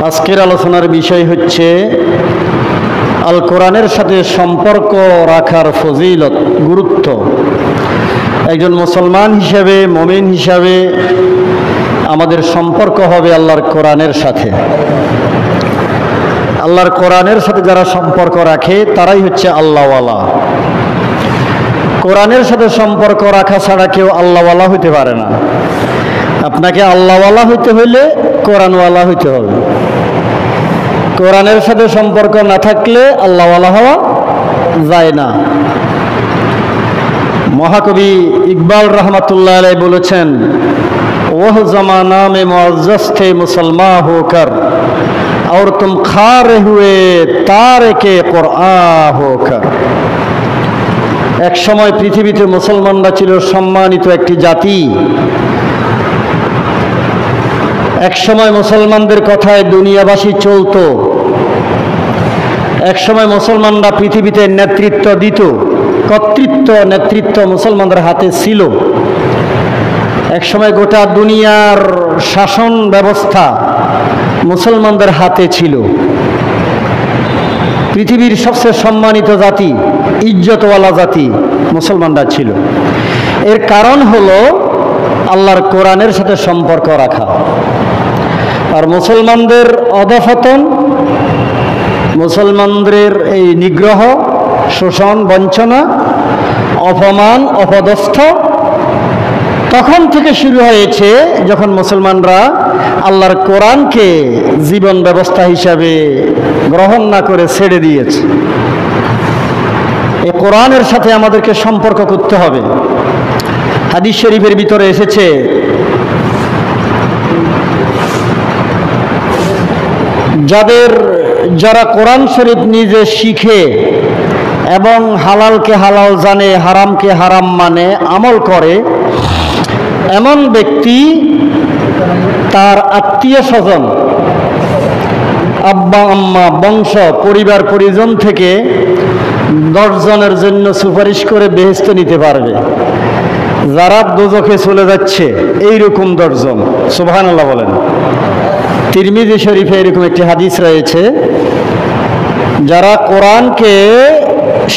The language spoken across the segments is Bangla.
আজকের আলোচনার বিষয় হচ্ছে আল কোরআনের সাথে সম্পর্ক রাখার ফজিলত, গুরুত্ব। একজন মুসলমান হিসাবে, মুমিন হিসাবে আমাদের সম্পর্ক হবে আল্লাহর কোরআনের সাথে। আল্লাহর কোরআনের সাথে যারা সম্পর্ক রাখে তারাই হচ্ছে আল্লাহওয়ালা। কোরআনের সাথে সম্পর্ক রাখা ছাড়া কেউ আল্লাহওয়ালা হইতে পারে না। আপনাকে আল্লাহওয়ালা হইতে হইলে কোরআনওয়ালা হইতে হবে। কোরআনের সাথে সম্পর্ক না থাকলে আল্লাহওয়ালা হওয়া যায় না। মহাকবি ইকবাল রহমতুল্লাহ আলাইহি বলেছেন, ওহ জমানা মে মুআজ্জাজ থে মুসলমান হোকর और तुम खारे हुए तारे के कुरआन होकर। এক সময় পৃথিবীতে মুসলমানরা ছিল সম্মানিত একটি জাতি। এক সময় মুসলমানদের কথায় দুনিয়াবাসী চলতো। এক সময় মুসলমানরা পৃথিবীতে নেতৃত্ব দিত, কর্তৃত্ব নেতৃত্ব মুসলমানদের হাতে ছিল। এক সময় গোটা দুনিয়ার শাসন ব্যবস্থা মুসলমানদের হাতে ছিল। পৃথিবীর সবচেয়ে সম্মানিত জাতি, ইজ্জতওয়ালা জাতি মুসলমানরা ছিল। এর কারণ হলো আল্লাহর কোরআনের সাথে সম্পর্ক রাখা। আর মুসলমানদের অধঃপতন, মুসলমানদের এই নিগ্রহ, শোষণ, বঞ্চনা, অপমান, অপদস্থ তখন থেকে শুরু হয়েছে যখন মুসলমানরা আল্লাহর কোরআনকে জীবন ব্যবস্থা হিসাবে গ্রহণ না করে ছেড়ে দিয়েছে। এই কোরআনের সাথে আমাদেরকে সম্পর্ক করতে হবে। হাদিস শরীফের ভিতরে এসেছে, যারা কোরআন শরীফ নিজে শিখে এবং হালালকে হালাল জানে, হারামকে হারাম মানে, আমল করে, এমন ব্যক্তি তার আত্মীয় স্বজন, আব্বা আম্মা, বংশ, পরিবার পরিজন থেকে 10 জনের জন্য সুপারিশ করে বেহেশতে নিতে পারবে। যারা দোজখে চলে যাচ্ছে এইরকম 10 জন। সুবহানাল্লাহ বলেন। তিরমিজি শরীফে এরকম একটি হাদিস রয়েছে, যারা কোরআনকে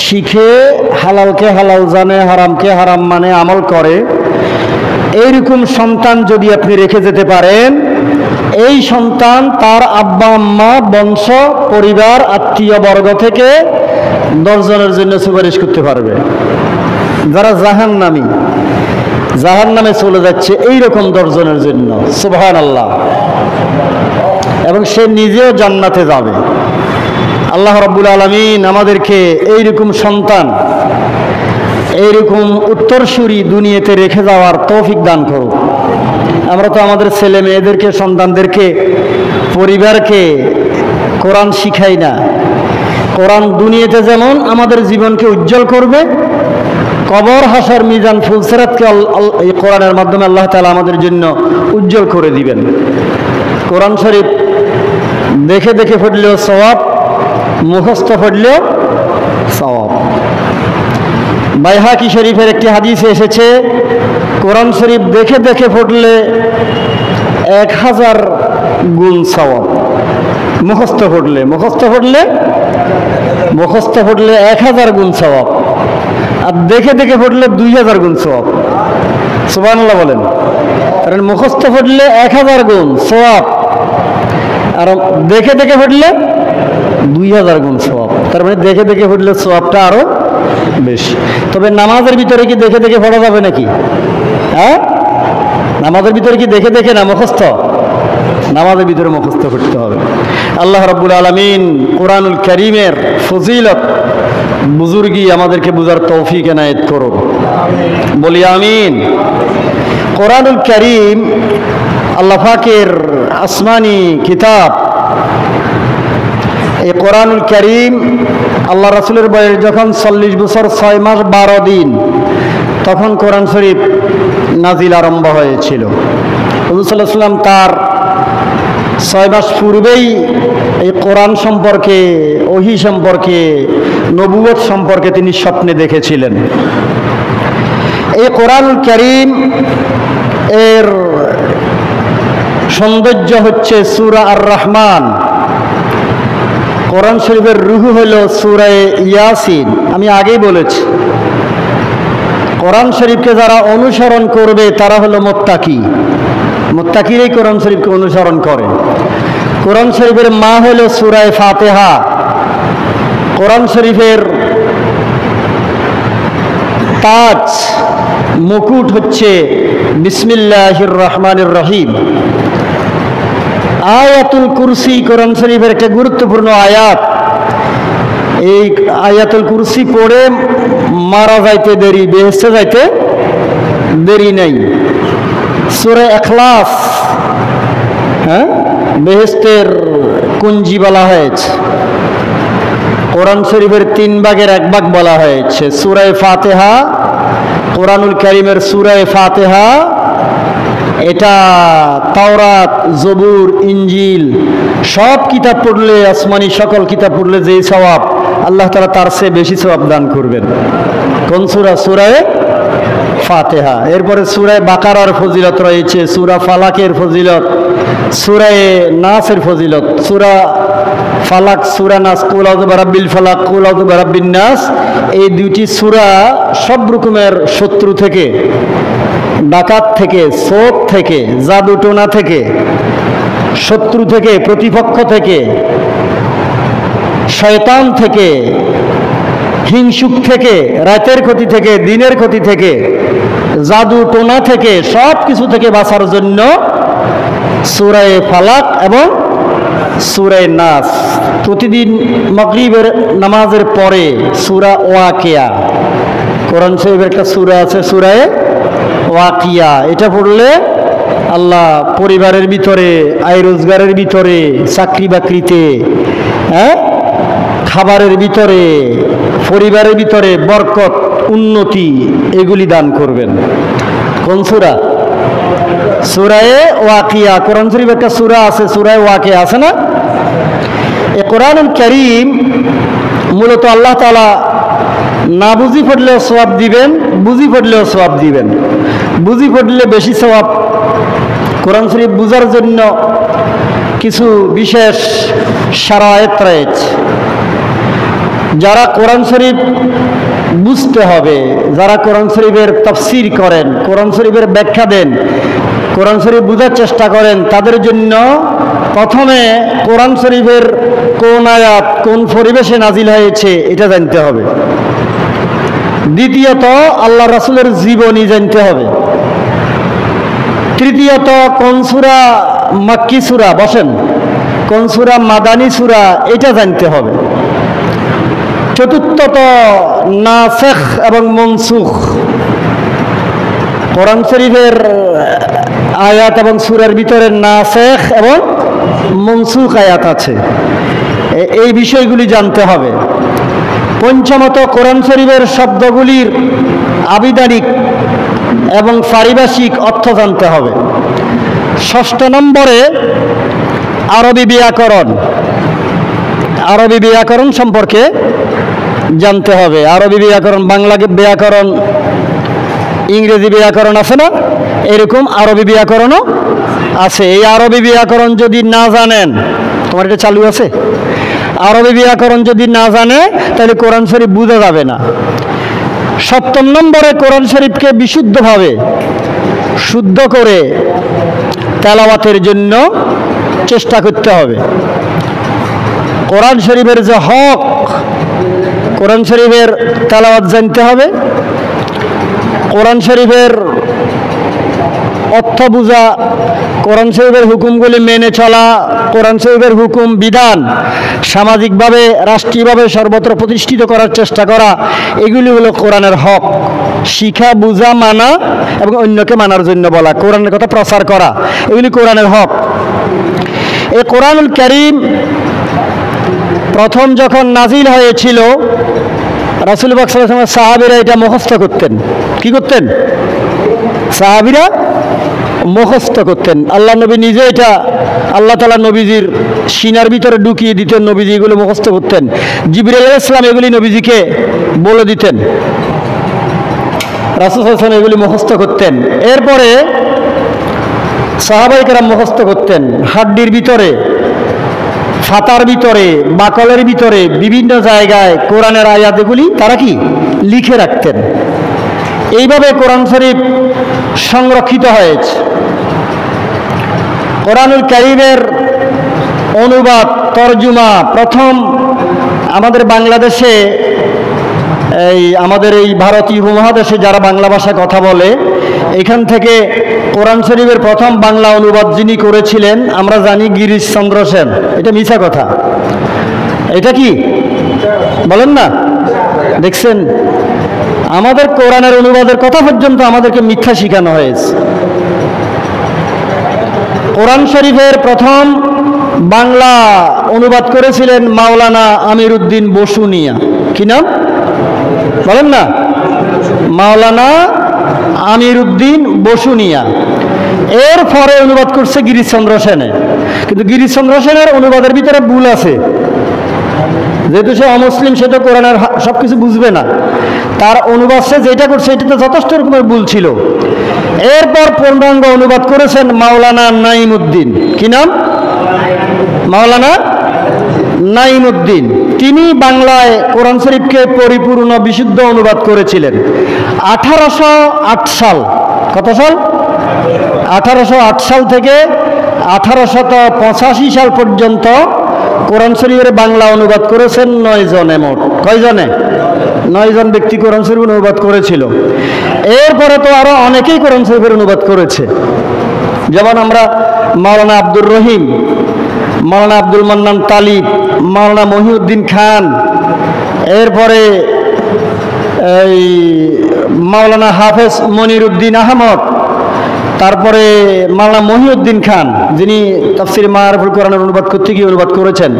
শিখে হালালকে হালাল জানে, হারামকে হারাম মানে, আমল করে, এইরকম সন্তান যদি আপনি রেখে যেতে পারেন, এই সন্তান তার আব্বা আম্মা, বংশ, পরিবার, আত্মীয় বর্গ থেকে 10 জনের জন্য সুপারিশ করতে পারবে। যারা জাহান্নামে চলে যাচ্ছে এইরকম 10 জনের জন্য। সুবহানাল্লাহ। এবং সে নিজেও জান্নাতে যাবে। আল্লাহ রাব্বুল আলামিন আমাদেরকে এইরকম সন্তান, এইরকম উত্তরসূরি দুনিয়াতে রেখে যাওয়ার তৌফিক দান করুক। আমরা তো আমাদের ছেলে মেয়েদেরকে, সন্তানদেরকে, পরিবারকে কোরআন শিখাই না। কোরআন দুনিয়াতে যেমন আমাদের জীবনকে উজ্জ্বল করবে, কবর, হাসর, মিজান, ফুলসিরাতকে এই কোরআনের মাধ্যমে আল্লাহ তাআলা আমাদের জন্য উজ্জ্বল করে দিবেন। কোরআন শরীফ দেখে দেখে পড়লেও সওয়াব, মুখস্থ পড়লেও সওয়াব। বাইহাকি শরীফের একটি হাদিসে এসেছে, কোরআন শরীফ দেখে দেখে পড়লে 1000 গুণ সওয়াব। মুখস্থ পড়লে 1000 গুণ সওয়াব। আর দেখে দেখে পড়লে 2000 গুণ সওয়াব। সুবহানাল্লাহ বলেন। কারণ মুখস্থ পড়লে 1000 গুণ সওয়াব, আর দেখে দেখে পড়লে 2000 গুণ সওয়াব। তার মানে দেখে দেখে পড়লে সওয়াবটা আরো বেশি। তবে নামাজের ভিতরে কি দেখে দেখে পড়া যাবে নাকি? হ্যাঁ, নামাজের ভিতরে কি দেখে দেখে না মুখস্থ? নামাজের ভিতরে মুখস্থ করতে হবে। আল্লাহ রাব্বুল আলামিন কোরআনুল কারীমের ফজিলত, বুজুর্গি আমাদেরকে বুঝার তৌফিক এনায়েত করুন। বলি আমিন। কোরআনুল কারীম আল্লাহ পাকের আসমানি কিতাব। এই কোরআনুল কারীম আল্লাহ রাসূলের বয়স যখন 40 বছর 6 মাস 12 দিন, তখন কোরআন শরীফ নাজিল আরম্ভ হয়েছিল। হুজুর সাল্লাল্লাহু আলাইহি ওয়াসাল্লাম তার 6 মাস পূর্বেই এই কোরআন সম্পর্কে, ওহী সম্পর্কে, নবুয়ত সম্পর্কে তিনি স্বপ্নে দেখেছিলেন। এই কোরআনুল কারীম এর সৌন্দর্য হচ্ছে সূরা আর রহমান। কোরআন শরীফের রুহু হলো সূরা ইয়াসিন। আমি আগেই বলেছি, কোরআন শরীফকে যারা অনুসরণ করবে তারা হলো মুত্তাকি। মুত্তাকিরাই কোরআন শরীফকে অনুসরণ করে। কোরআন শরীফের মা হলো সূরা ফাতিহা। কোরআন শরীফের তাজ মুকুট হচ্ছে বিসমিল্লাহির রহমানির রহিম। আয়াতুল কুরসি কোরআন শরীফের একটা গুরুত্বপূর্ণ আয়াত। এই আয়াতুল কুরসি পড়ে মারা যাইতে দেরি, বেহেশতে যাইতে দেরি নাই। সূরা ইখলাস, হ্যাঁ, বেহেশতের কুঞ্জি বলা হয়েছে। কোরআন শরীফের 3 ভাগের 1 ভাগ বলা হয়েছে। সূরা ফাতিহা, কোরআনুল কারীমের সূরা ফাতিহা, এটা তাওরাত, জবুর, ইঞ্জিল সব কিতাব পড়লে, আসমানি সকল কিতাব পড়লে যে সওয়াব, আল্লাহ তাআলা তার চেয়ে বেশি সওয়াব দান করবেন। কোন সূরা? সূরা ফাতিহা। এরপরে সূরা বাকারার ফজিলত রয়েছে, সূরা ফালাকের ফজিলত, সূরা নাসের ফজিলত। সূরা ফালাক, সূরা নাস, কুল আউযু বিরাব্বিল ফালাক, কুল আউযু বিরাব্বিন নাস, এই দুইটি সূরা সব রকমের শত্রু থেকে, ডাকাত থেকে, চোর থেকে, জাদুটোনা থেকে, শত্রু থেকে, প্রতিপক্ষ থেকে, শয়তান থেকে, হিংসুক থেকে, রাতের ক্ষতি থেকে, দিনের ক্ষতি থেকে, জাদু টোনা থেকে, সব কিছু থেকে বাঁচার জন্য সূরা ফালাক এবং সূরা নাস। প্রতিদিন মাগরিবের নামাজের পরে সূরা ওয়াকিয়া, কোরআন শরীফের একটা সূরা আছে সূরা ওয়াকিয়া, এটা পড়লে আল্লাহ পরিবারের ভিতরে, আয় রোজগারের ভিতরে, চাকরি বাকরিতে, হ্যাঁ, খাবারের ভিতরে, পরিবারের ভিতরে বরকত, উন্নতি এগুলি দান করবেন। কোন সূরা? সূরা ওয়াকিয়া। কোরআন শরীফ একটা সূরা আছে সূরা ওয়াকিয়া, আছে না? এই কোরআনুল কারীম মূলত আল্লাহ তাআলা না বুঝি পড়লেও সওয়াব দিবেন, বুঝি পড়লেও সওয়াব দিবেন। বুঝি পড়লে বেশি সওয়াব। কোরআন শরীফ বুঝার জন্য কিছু বিশেষ শারায়েত রয়েছে। যারা কোরআন শরীফ বুঝতে হবে, যারা কোরআন শরীফের তাফসীর করেন, কোরআন শরীফের ব্যাখ্যা দেন, কোরআন শরীফ বোঝার চেষ্টা করেন, তাদের জন্য প্রথমে কোরআন শরীফের কোন আয়াত কোন পরিবেশে নাজিল হয়েছে এটা জানতে হবে। দ্বিতীয়ত আল্লাহ রাসূলের জীবনী জানতে হবে। তৃতীয়ত কোন সূরা মাক্কি সূরা, বসেন, কোন সূরা মাদানী সূরা এটা জানতে হবে। চতুর্থত নাসেখ এবং মনসুখ, কোরআন শরীফের আয়াত এবং সূরার ভিতরে নাসেখ এবং মনসুখ আয়াত আছে, এই বিষয়গুলি জানতে হবে। পঞ্চমত কোরআন শরীফের শব্দগুলির আবিধানিক এবং পারিভাষিক অর্থ জানতে হবে। ষষ্ঠ নম্বরে আরবি ব্যাকরণ, আরবি ব্যাকরণ সম্পর্কে জানতে হবে। আরবি ব্যাকরণ, বাংলা ব্যাকরণ, ইংরেজি ব্যাকরণ আছে না, এরকম আরবি ব্যাকরণও আছে। এই আরবি ব্যাকরণ যদি না জানেন, তোমার এটা চালু আছে, আরবি ব্যাকরণ যদি না জানে তাহলে কোরআন শরীফ বোঝা যাবে না। সপ্তম নম্বরে কোরআন শরীফকে বিশুদ্ধভাবে শুদ্ধ করে তেলাওয়াতের জন্য চেষ্টা করতে হবে। কোরআন শরীফের যে হক, কোরআন শরীফের তেলাওয়াত জানতে হবে। কোরআন শরীফের অর্থ বোঝা, কোরআন শরীফের হুকুমগুলি মেনে চলা, কোরআন শরীফের হুকুম বিধান সামাজিকভাবে, রাষ্ট্রীয়ভাবে সর্বত্র প্রতিষ্ঠিত করার চেষ্টা করা, এগুলি হলো কোরআনের হক। শিখা, বুঝা, মানা এবং অন্যকে মানার জন্য বলা, কোরআনের কথা প্রচার করা, এগুলি কোরআনের হক। এই কোরআনুল কারীম প্রথম যখন নাজিল হয়েছিল, রাসূল পাক সাল্লাল্লাহু আলাইহি ওয়াসাল্লাম সাহাবীরা এটা মুখস্থ করতেন। কি করতেন? সাহাবীরা মুখস্থ করতেন। আল্লাহ নবী নিজে এটা আল্লাহ তাআলা নবীজির সিনার ভিতরে ঢুকিয়ে দিতেন, নবীজি এগুলো মুখস্থ করতেন। জিবরাইল আলাইহিস সালাম এগুলি নবীজিকে বলে দিতেন, রাসূল সাল্লাল্লাহু আলাইহি ওয়াসাল্লাম এগুলি মুখস্থ করতেন। এরপরে সাহাবায়ে কেরাম মুখস্থ করতেন। হাড্ডির ভিতরে, ফাতার ভিতরে, বাকলের ভিতরে বিভিন্ন জায়গায় কোরআনের আয়াতগুলি তারা কি লিখে রাখতেন। এইভাবে কোরআন শরীফ সংরক্ষিত হয়েছে। কোরআনুল কারীমের অনুবাদ, তরজুমা প্রথম আমাদের বাংলাদেশে, আমাদের এই ভারতীয় উপমহাদেশে যারা বাংলা ভাষায় কথা বলে, এখান থেকে কোরআন শরীফের প্রথম বাংলা অনুবাদ যিনি করেছিলেন আমরা জানি গিরিশচন্দ্র সেন। এটা মিছা কথা, এটা কি বলেন না? দেখছেন, আমাদের কোরআনের অনুবাদের কথা পর্যন্ত আমাদেরকে মিথ্যা শিখানো হয়েছে। কোরআন শরীফের প্রথম বাংলা অনুবাদ করেছিলেন মাওলানা আমির উদ্দিন বসুনিয়া। কি নাম বলেন না? মাওলানা আমির উদ্দিন বসুনিয়া। এর পরে অনুবাদ করছে গিরিশচন্দ্র সেনে। কিন্তু গিরিশচন্দ্র সেনের অনুবাদের ভিতরে ভুল আছে, যেহেতু সে অমুসলিম, সে তো কোরআনের সবকিছু বুঝবে না। তার অনুবাদ সে যেটা করছে এটাতে যথেষ্ট রকমের ভুল ছিল। এরপর পূর্ণাঙ্গ অনুবাদ করেছেন মাওলানা নাইমুদ্দিন। কি নাম? মাওলানা নাইমুদ্দিন। তিনি বাংলায় কোরআন শরীফকে পরিপূর্ণ বিশুদ্ধ অনুবাদ করেছিলেন 1808 সাল। কত সাল? 1808 সাল থেকে 1885 সাল পর্যন্ত কোরআন শরীফের বাংলা অনুবাদ করেছেন 9 জনে। মোট কয়জনে? 9 জন ব্যক্তি কোরআন শরীফ অনুবাদ করেছিল। এরপরে তো আরো অনেকেই কোরআন শরীফের অনুবাদ করেছে, যেমন আমরা মাওলানা আব্দুর রহিম, মাওলানা আব্দুল মান্নান তালিব, মাওলানা মহিউদ্দিন খান, এরপরে এই মাওলানা হাফেজ মনির উদ্দিন আহমদ, তারপরে মাওলানা মহিউদ্দিন খান যিনি তাফসির মাআরিফুল কোরআনের অনুবাদ করতে গিয়ে অনুবাদ করেছেন।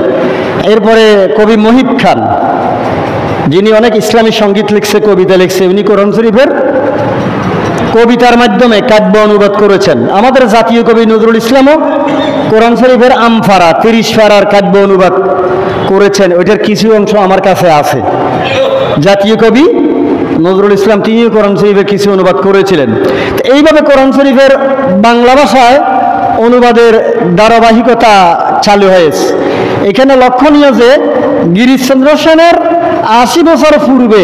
এরপরে কবি মহিব খান যিনি অনেক ইসলামী সঙ্গীত লিখছে, কবিতা লিখছে, উনি কোরআন শরীফের কবিতার মাধ্যমে কাব্য অনুবাদ করেছেন। আমাদের জাতীয় কবি নজরুল ইসলামও কোরআন শরীফের আমফারা 30 পারার কাব্য অনুবাদ করেছেন। ওইটার কিছু অংশ আমার কাছে আছে। জাতীয় কবি নজরুল ইসলাম তিনিও কোরআন শরীফের কিছু অনুবাদ করেছিলেন। তো এইভাবে কোরআন শরীফের বাংলা ভাষায় অনুবাদের ধারাবাহিকতা চালু হয়েছে। এখানে লক্ষণীয় যে গিরিশচন্দ্র সেনের 80 বছর পূর্বে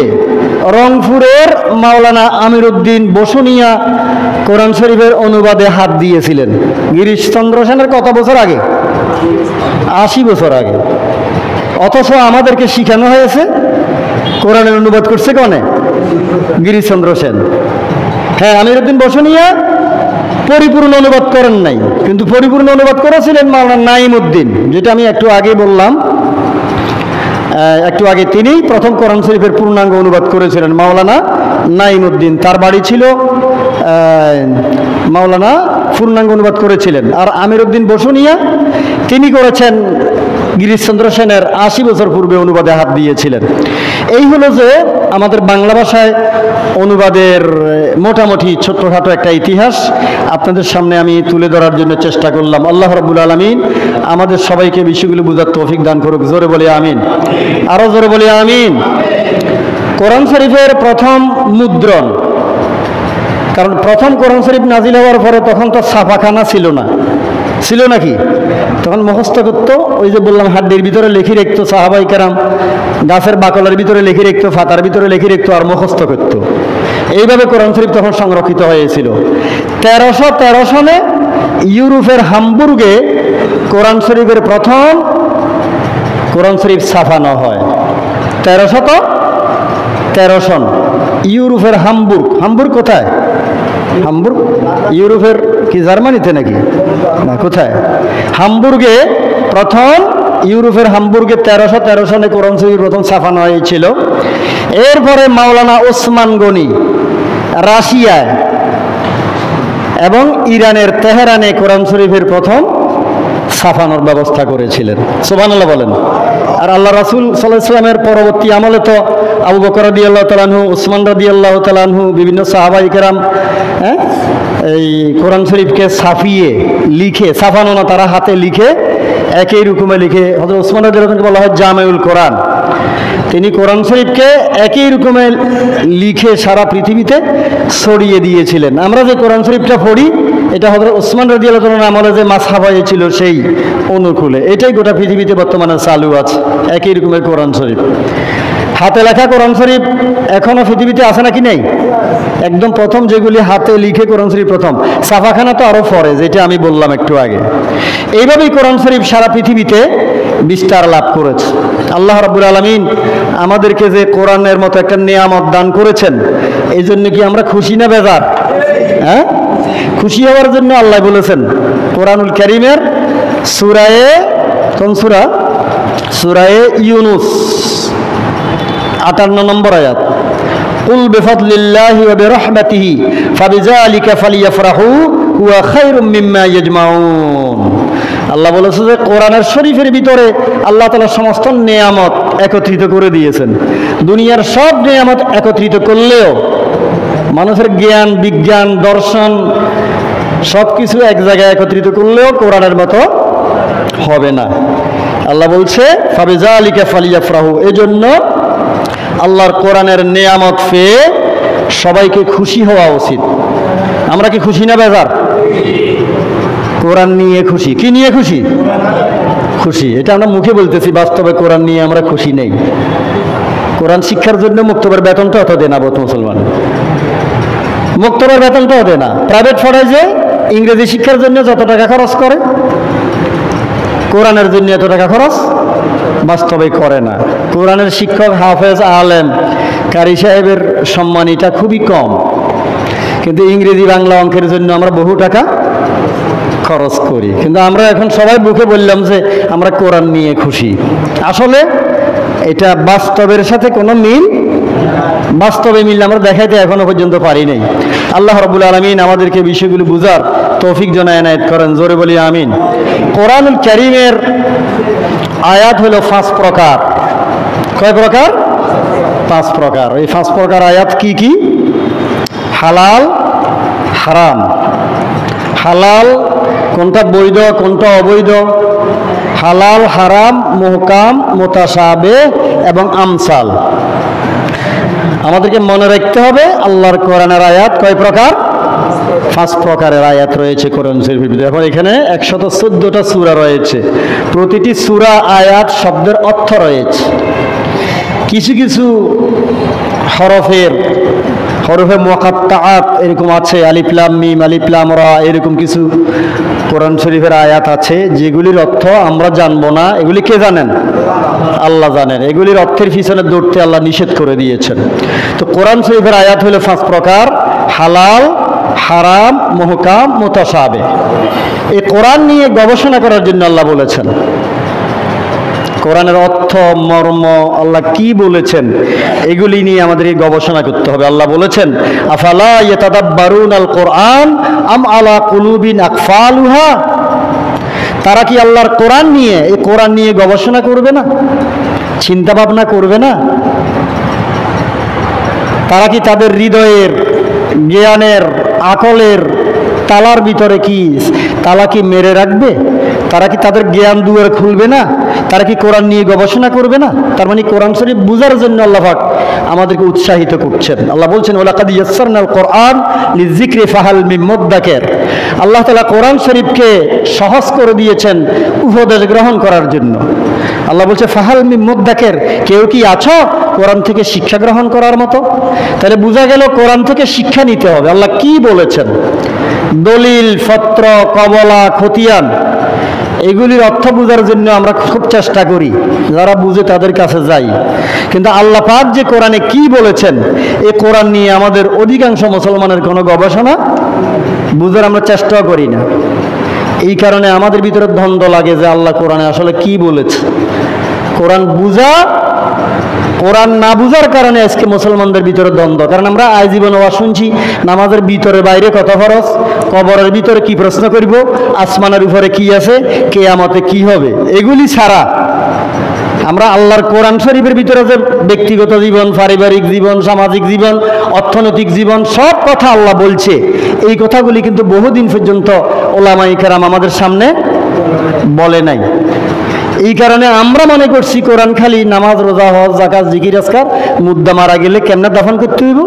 রংপুরের মাওলানা আমির উদ্দিন বসুনিয়া কোরআন শরীফের অনুবাদে হাত দিয়েছিলেন। গিরিশচন্দ্র সেনের কত বছর আগে? 80 বছর আগে। অথচ আমাদেরকে শিখানো হয়েছে কোরআনের অনুবাদ করছে কনে? গিরিশচন্দ্র সেন। হ্যাঁ, আমির উদ্দিন বসুনিয়া পরিপূর্ণ অনুবাদ করেন নাই, কিন্তু পরিপূর্ণ অনুবাদ করেছিলেন মাওলানা নাইমুদ্দিন, যেটা আমি একটু আগে বললাম। একটু আগে তিনি প্রথম কোরআন শরীফের পূর্ণাঙ্গ অনুবাদ করেছিলেন মাওলানা নাইমুদ্দিন। তার বাড়ি ছিল মাওলানা পূর্ণাঙ্গ অনুবাদ করেছিলেন। আর আমির উদ্দিন বসুনিয়া তিনি করেছেন গিরিশচন্দ্র সেনের 80 বছর পূর্বে অনুবাদে হাত দিয়েছিলেন। এই হলো যে আমাদের বাংলা ভাষায় অনুবাদের মোটামুটি ছোট্টখাটো একটা ইতিহাস আপনাদের সামনে আমি তুলে ধরার জন্য চেষ্টা করলাম। আল্লাহ রাব্বুল আলামিন আমাদের সবাইকে বিষয়গুলো বুঝার তৌফিক দান করুক। জোরে বলি আমিন, আরো জোরে বলি আমিন। কোরআন শরীফের প্রথম মুদ্রণ, কারণ প্রথম কোরআন শরীফ নাজিল হওয়ার পরে তখন তো ছাপাখানা ছিল না, ছিল নাকি? তখন মুখস্থ করতো, ওই যে বললাম হাড্ডির ভিতরে লিখে রাখতো, সাহাবায়ে কেরাম গাছের বাকলের ভিতরে লিখে রাখতো, ফাতার ভিতরে লিখে রাখতো আর মুখস্থ করতো। এইভাবে কোরআন শরীফ তখন সংরক্ষিত হয়েছিল। 1313 সনে ইউরোপের হামবুর্গে কোরআন শরীফের প্রথম কোরআন শরীফ ছাপানো হয়। 1313 সন ইউরোপের হামবুর্গ। হামবুর্গ কোথায়? হামবুর্গ ইউরোপের কি জার্মানিতে নাকি? না, কোথায়? হামবুর্গে প্রথম, ইউরোপের হামবুর্গে 1313 সনে কোরআন শরীফ প্রথম ছাপানো হয়েছিল। এরপরে মাওলানা ওসমান গনি রাশিয়ায় এবং ইরানের তেহরানে কোরআন শরীফের প্রথম ছাপানোর ব্যবস্থা করেছিলেন। সুবহানাল্লাহ বলেন। আর আল্লাহ রাসূল সাল্লাল্লাহু আলাইহি ওয়াসাল্লামের পরবর্তী আমলে তো আবু বকর রাদিয়াল্লাহু তাআলা আনহু, উসমান রাদিয়াল্লাহু তাআলা আনহু, বিভিন্ন সাহাবায়ে কেরাম এই কোরআন শরীফকে ছাপিয়ে লিখে, ছাপানো না, তারা হাতে লিখে একই রকমে লিখে, হযরত উসমান রাদিয়াল্লাহু তাআলাকে বলা হয় জামিউল কোরআন। তিনি কোরআন শরীফকে একই রকমে লিখে সারা পৃথিবীতে ছড়িয়ে দিয়েছিলেন। আমরা যে কোরআন শরীফটা পড়ি, এটা হযরত ওসমান রাদিয়াল্লাহু তাআলার আমলে যে মাসহাব হয়েছিল সেই অনুকূলে, এটাই গোটা পৃথিবীতে বর্তমানে চালু আছে, একই রকমের কোরআন শরীফ। হাতে লেখা কোরআন শরীফ এখনো পৃথিবীতে আছে নাকি নেই? একদম প্রথম যেগুলি হাতে লিখে কোরআন শরীফ প্রথম, ছাপাখানা তো আরো পরে, যেটা আমি বললাম একটু আগে। এইভাবেই কোরআন শরীফ সারা পৃথিবীতে বিস্তার লাভ করেছে। আল্লাহ রাব্বুল আলামিন আমাদেরকে যে কোরআনের মতো একটা নিয়ামত দান করেছেন, এই জন্য কি আমরা খুশি না বেজার? হ্যাঁ, খুশি হওয়ার জন্য আল্লাহ বলেছেন কোরআনুল কারীমের সূরায়ে, কোন সূরা? সূরায়ে ইউনুস 58 নম্বর আয়াত, কুল বিফাদলিল্লাহি ওয়া বিরহমাতিহি ফাবিযালিকা ফালিয়াফরাহু হুয়া খায়রুম মিম্মা ইয়াজমাউন। আল্লাহ বলেছে যে কোরআনের শরীফের ভিতরে আল্লাহ তাআলা সমস্ত নিয়ামত একত্রিত করে দিয়েছেন। দুনিয়ার সব নিয়ামত একত্রিত করলেও মানুষের জ্ঞান, বিজ্ঞান, দর্শন সব কিছু এক জায়গায় একত্রিত করলেও কোরআনের মতো হবে না। আল্লাহ বলছে ফাবিযালিকা ফালিয়াফরাহু, এজন্য আল্লাহর কোরআনের নিয়ামত পেয়ে সবাইকে খুশি হওয়া উচিত। আমরা কি খুশি না বেজার? কোরআন নিয়ে খুশি। কি নিয়ে খুশি? খুশি। এটা আমরা মুখে বলতেছি, বাস্তবে কোরআন নিয়ে আমরা খুশি নেই। কোরআন শিক্ষার জন্য মুক্তবের বেতনটা অত দেয় না মুসলমান, মুক্তবের বেতনটাও দেয় না। প্রাইভেট পড়ায় যে ইংরেজি শিক্ষার জন্য যত টাকা খরচ করে, কোরআনের জন্য এত টাকা খরচ বাস্তবে করে না। কোরআনের শিক্ষক, হাফেজ, আলেম, কারি সাহেবের সম্মান এটা খুবই কম, কিন্তু ইংরেজি, বাংলা, অঙ্কের জন্য আমরা বহু টাকা খরচ করি। কিন্তু আমরা এখন সবাই বুকে বললাম যে আমরা কোরআন নিয়ে খুশি। আসলে এটা বাস্তবের সাথে কোনো মিল, বাস্তবে মিল আমরা দেখাইতে এখনো পর্যন্ত পারি নাই। আল্লাহ রাব্বুল আলামিন আমাদেরকে বিষয়গুলো বুঝার তৌফিক যেন এনায়েত করেন, জোরে বলি আমিন। কোরআনুল কারীমের আয়াত হলো 5 প্রকার। কয় প্রকার? 5 প্রকার। এই 5 প্রকার আয়াত কি কি? হালাল, হারাম। হালাল কোনটা বৈধ, কোনটা অবৈধ, হালাল, হারাম, মুহকাম, মুতাশাবিহ এবং আমসাল। আমাদেরকে মনে রাখতে হবে আল্লাহর কোরআনের আয়াত কয় প্রকার? 5 প্রকারের আয়াত রয়েছে কোরআন শরীফের ভিতরে। এখন এখানে 114টা সূরা রয়েছে। প্রতিটি সূরা, আয়াত, শব্দের অর্থ রয়েছে। কিছু কিছু হরফে মুকাত্তাআত এরকম আছে, আলিফ লাম মিম, আলিফ লাম রা, এরকম কিছু কোরআন শরীফের আয়াত আছে যেগুলির অর্থ আমরা জানবো না। এগুলি কে জানেন? আল্লাহ জানেন। এগুলির অর্থের পিছনে দৌড়তে আল্লাহ নিষেধ করে দিয়েছেন। তো কোরআন শরীফের আয়াত হলো 5 প্রকার: হালাল, হারাম, মুহকাম, মুতাশাবিহ। এই কোরআন নিয়ে গবেষণা করার জন্য আল্লাহ বলেছেন। কোরআনের অর্থ, মর্ম, আল্লাহ কি বলেছেন, এগুলি নিয়ে আমাদের গবেষণা করতে হবে। আল্লাহ বলেছেন, আফালা ইয়াতাদাব্বারুনাল কোরআন আম আলা কুলুবিন আকফালুহা। তারা কি আল্লাহর কোরআন নিয়ে, এই কোরআন নিয়ে গবেষণা করবে না, চিন্তা ভাবনা করবে না? তারা কি তাদের হৃদয়ের, জ্ঞানের, আকলের তালার ভিতরে কি তালা কি মেরে রাখবে? তারা কি তাদের জ্ঞান দুয়ার খুলবে না? তারা কি কোরআন নিয়ে গবেষণা করবে না? তার মানে কোরআন শরীফ বুঝার জন্য আল্লাহ পাক আমাদেরকে উৎসাহিত করছেন। আল্লাহ বলছেন, ওয়ালাকাদ ইয়াসসারনাল কোরআন লিযিকরি ফাহাল মিন মুদ্দাকির। আল্লাহ তাআলা কোরআন শরীফকে সহজ করে দিয়েছেন উপদেশ গ্রহণ করার জন্য। আল্লাহ বলছে, ফাহাল মিন মুদ্দাকির, কেউ কি আছো কোরআন থেকে শিক্ষা গ্রহণ করার মতো? তাহলে বোঝা গেল কোরআন থেকে শিক্ষা নিতে হবে। আল্লাহ কি বলেছেন, দলিল, ফত্র, কবলা, খতিয়ান, এগুলির অর্থ বোঝার জন্য আমরা খুব চেষ্টা করি, যারা বুঝে তাদের কাছে যাই। কিন্তু আল্লাহ পাক যে কোরআনে কি বলেছেন, এই কোরআন নিয়ে আমাদের অধিকাংশ মুসলমানের কোনো গবেষণা বুঝার আমরা চেষ্টাও করি না। এই কারণে আমাদের ভিতরে দ্বন্দ্ব লাগে যে আল্লাহ কোরআনে আসলে কি বলেছে। কোরআন বুঝা, কোরআন না বুঝার কারণে আজকে মুসলমানদের ভিতরে দ্বন্দ্ব। কারণ আমরা আজীবন ওয়াজ শুনছি, নামাজের ভিতরে বাইরে কত ফরজ, কবরের ভিতরে কি প্রশ্ন করব, আসমানের উপরে কি আছে, কিয়ামতে কি হবে, এগুলি ছাড়া আমরা আল্লাহর কোরআন শরীফের ভিতরে যে ব্যক্তিগত জীবন, পারিবারিক জীবন, সামাজিক জীবন, অর্থনৈতিক জীবন, সব কথা আল্লাহ বলছে। এই কথাগুলি কিন্তু বহুদিন পর্যন্ত ওলামায়ে কেরাম আমাদের সামনে বলে নাই। এই কারণে আমরা মনে করছি কোরআন খালি নামাজ রোজা হজ জাকাত জিকির আজকার, মুদ্দা মারা গেলে কেমনে দাফন করতে হইব,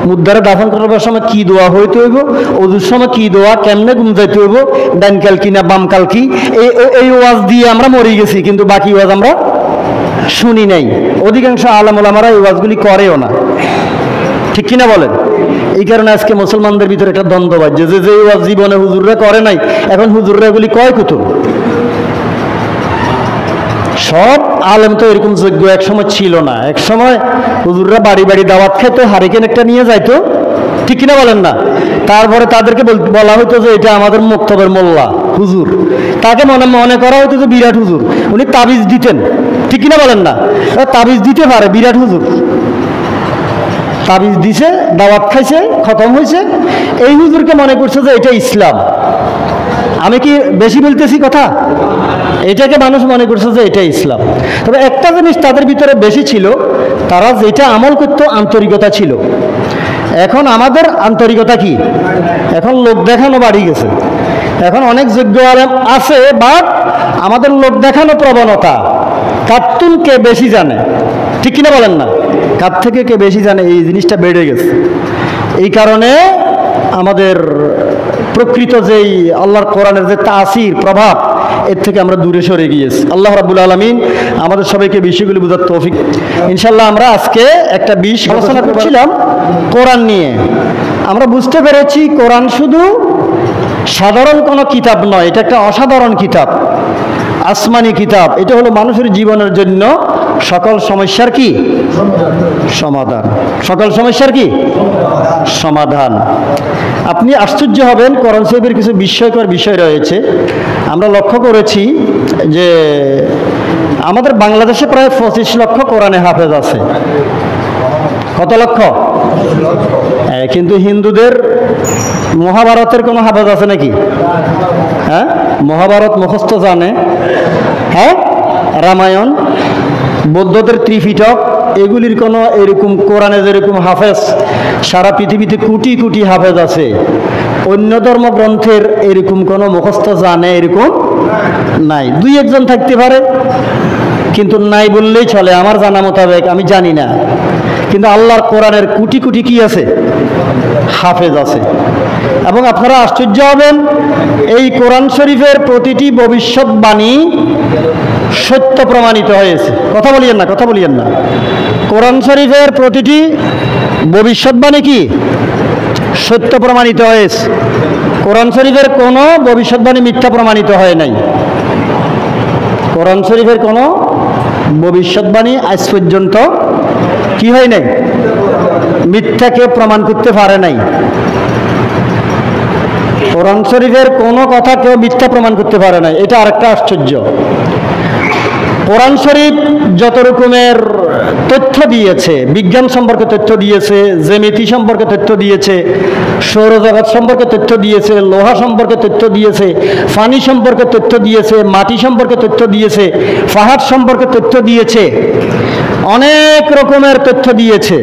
মুদ্দারে দাফন করবার সময় কি দোয়া হইতে হইব, ওজুর সময় কি দোয়া, কেমনে ঘুম যাইতে হইব, ডানকাল কি না বামকাল কি, এই ওয়াজ দিয়ে আমরা মরে গেছি, কিন্তু বাকি ওয়াজ আমরা শুনি নাই। অধিকাংশ আলেম ওলামারা এই ওয়াজগুলি করেও না, ঠিক কিনা বলেন? এই কারণে আজকে মুসলমানদের ভিতরে একটা দ্বন্দ্ব বাজছে যে যে ওয়াজ জীবনে হুজুররা করে নাই, এখন হুজুররা এগুলি কয় কত। সব আলেম তো এরকম যোগ্য এক সময় ছিল না। এক সময় হুজুররা বাড়ি বাড়ি দাওয়াত খেত, হারিকেন একটা নিয়ে যাইতো, ঠিক কিনা বলেন না? তারপরে তাদেরকে বলা হতো যে এটা আমাদের মুক্তবের মোল্লা হুজুর, তাকে মনে করা হতো যে বিরাট হুজুর, উনি তাবিজ দিতেন, ঠিক কিনা বলেন না? তাবিজ দিতে পারে বিরাট হুজুর, তাবিজ দিছে, দাওয়াত খাইছে, খতম হয়েছে, এই হুজুরকে মনে করছে যে এটা ইসলাম। আমি কি বেশি বলতেছি কথা? এটাকে মানুষ মনে করছে যে এটা ইসলাম। তবে একটা জিনিস তাদের ভিতরে বেশি ছিল, তারা যেটা আমল করতো আন্তরিকতা ছিল। এখন আমাদের আন্তরিকতা কি? এখন লোক দেখানো বাড়ি গেছে। এখন অনেক যোগ্য আলেম আছে, বাট আমাদের লোক দেখানো প্রবণতা, কার্টুন কে বেশি জানে, ঠিক কিনা বলেন না? কার থেকে কে বেশি জানে, এই জিনিসটা বেড়ে গেছে। এই কারণে আমাদের প্রকৃত যেই আল্লাহর কোরআনের যে তাসির প্রভাব, এর থেকে আমরা দূরে সরে গিয়েছি। আল্লাহ রাব্বুল আলামিন আমাদের সবাইকে বিষয়গুলি বোঝার তৌফিক। ইনশাল্লাহ আমরা আজকে একটা বিষয় আলোচনা করছিলাম কোরআন নিয়ে। আমরা বুঝতে পেরেছি কোরআন শুধু সাধারণ কোনো কিতাব নয়, এটা একটা অসাধারণ কিতাব, আসমানি কিতাব। এটা হলো মানুষের জীবনের জন্য সকল সমস্যার কি সমাধান, সকল সমস্যার কি সমাধান। আপনি আশ্চর্য হবেন, কোরআন শরীফের কিছু বিস্ময়কর বিষয় রয়েছে। আমরা লক্ষ্য করেছি যে আমাদের বাংলাদেশে প্রায় 25 লক্ষ কোরআনে হাফেজ আছে। কত লক্ষ? কিন্তু হিন্দুদের মহাভারতের কোনো হাফেজ আছে নাকি? হ্যাঁ, মহাভারত মুখস্থ জানে। হ্যাঁ, রামায়ণ, বৌদ্ধদের ত্রিপিটক, এগুলির কোনো এরকম কোরআনে যেরকম হাফেজ সারা পৃথিবীতে কোটি কোটি হাফেজ আছে, অন্য ধর্মগ্রন্থের এরকম কোনো মুখস্থ জানে এরকম নাই। দুই একজন থাকতে পারে, কিন্তু নাই বললেই চলে। আমার জানা মোতাবেক, আমি জানি না, কিন্তু আল্লাহর কোরআনের কোটি কোটি কি আছে? হাফেজ আছে। এবং আপনারা আশ্চর্য হবেন, এই কোরআন শরীফের প্রতিটি ভবিষ্যৎবাণী সত্য প্রমাণিত হয়েছে। কথা বলিয়েন না, কথা বলিয়েন না। কোরআন শরীফের প্রতিটি ভবিষ্যৎবাণী কি সত্য প্রমাণিত হয়েছে। কোরআন শরীফের কোনো ভবিষ্যৎবাণী মিথ্যা প্রমাণিত হয় নাই। কোরআন শরীফের কোনো ভবিষ্যৎবাণী আজ পর্যন্ত কি হয় নাই? মিথ্যাকে প্রমাণ করতে পারে নাই। কোরআন শরীফের কোনো কথা কেউ মিথ্যা প্রমাণ করতে পারে নাই। এটা আরেকটা আশ্চর্য। কোরআন শরীফ যত রকমের তথ্য দিয়েছে, বিজ্ঞান সম্পর্কে তথ্য দিয়েছে, জ্যামিতি সম্পর্কে তথ্য দিয়েছে, সৌরজগৎ সম্পর্কে তথ্য দিয়েছে, লোহা সম্পর্কে তথ্য দিয়েছে, পানি সম্পর্কে তথ্য দিয়েছে, মাটি সম্পর্কে তথ্য দিয়েছে, পাহাড় সম্পর্কে তথ্য দিয়েছে, অনেক রকমের তথ্য দিয়েছে,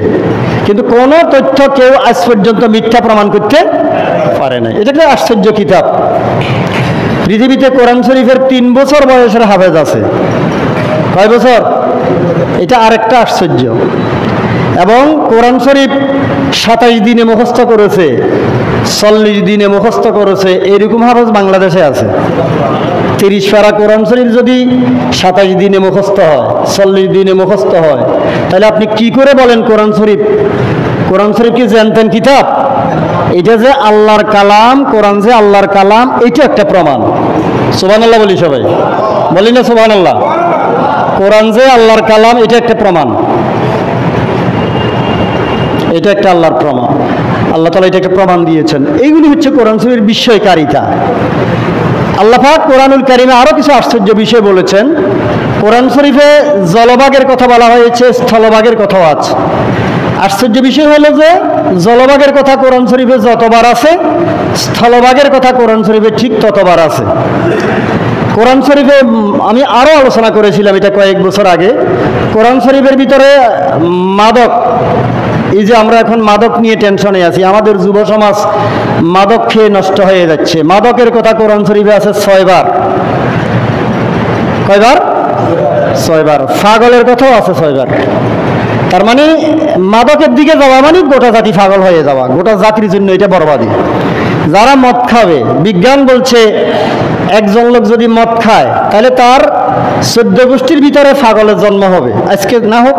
কিন্তু কোনো তথ্য কেউ আজ পর্যন্ত মিথ্যা প্রমাণ করতে পারে না। এটা একটা আশ্চর্য কিতাব। পৃথিবীতে কোরআন শরীফের 3 বছর বয়সের হাফেজ আছে। কয় বছর? এটা আরেকটা আশ্চর্য। এবং কোরআন শরীফ 27 দিনে মুখস্থ করেছে, 40 দিনে মুখস্থ করেছে, এরকম হাফেজ বাংলাদেশে আছে। 30 পারা কোরআন শরীফ যদি 27 দিনে মুখস্থ হয়, 40 দিনে মুখস্থ হয়, তাহলে আপনি কি করে বলেন কোরআন শরীফ? কোরআন শরীফ কি জানতেন কিতাব? এটা যে আল্লাহর কালাম, কোরআন যে আল্লাহর কালাম, এটা একটা প্রমাণ। সুবহানাল্লাহ বলি সবাই, বলি না সুবহানাল্লাহ? কোরআন যে আল্লাহর কালাম, এটা একটা প্রমাণ, এটা একটা আল্লাহর প্রমাণ। আল্লাহ তাআলা এটা একটা প্রমাণ দিয়েছেন। এইগুলি হচ্ছে কোরআন শরীফের বিস্ময়কারিতা। আল্লাহ পাক কোরআনুল কারিমে আরো কিছু আশ্চর্য বিষয় বলেছেন। কোরআন শরীফে জলভাগের কথা বলা হয়েছে, স্থলভাগের কথাও আছে। আশ্চর্য বিষয় হলো যে জলভাগের কথা কোরআন শরীফে যতবার আছে, স্থলভাগের কথা কোরআন শরীফে ঠিক ততবার আছে। কোরআন শরীফে আমি আরও আলোচনা করেছিলাম এটা কয়েক বছর আগে। কোরআন শরীফের ভিতরে মাদক, এই যে আমরা এখন মাদক নিয়ে টেনশনে আছি, আমাদের যুব সমাজ মাদক খেয়ে নষ্ট হয়ে যাচ্ছে। মাদকের কথা কোরআন শরীফে আছে 6 বার। কয়বার? 6 বার। পাগলের কথাও আছে 6 বার। তার মানে মাদকের দিকে যাওয়া মানে গোটা জাতি পাগল হয়ে যাওয়া, গোটা জাতির জন্য এটা বরবাদি। যারা মদ খাবে, বিজ্ঞান বলছে একজন লোক যদি মদ খায় তাহলে তার 14 গোষ্ঠীর ভিতরে পাগলের জন্ম হবে। আজকে না হোক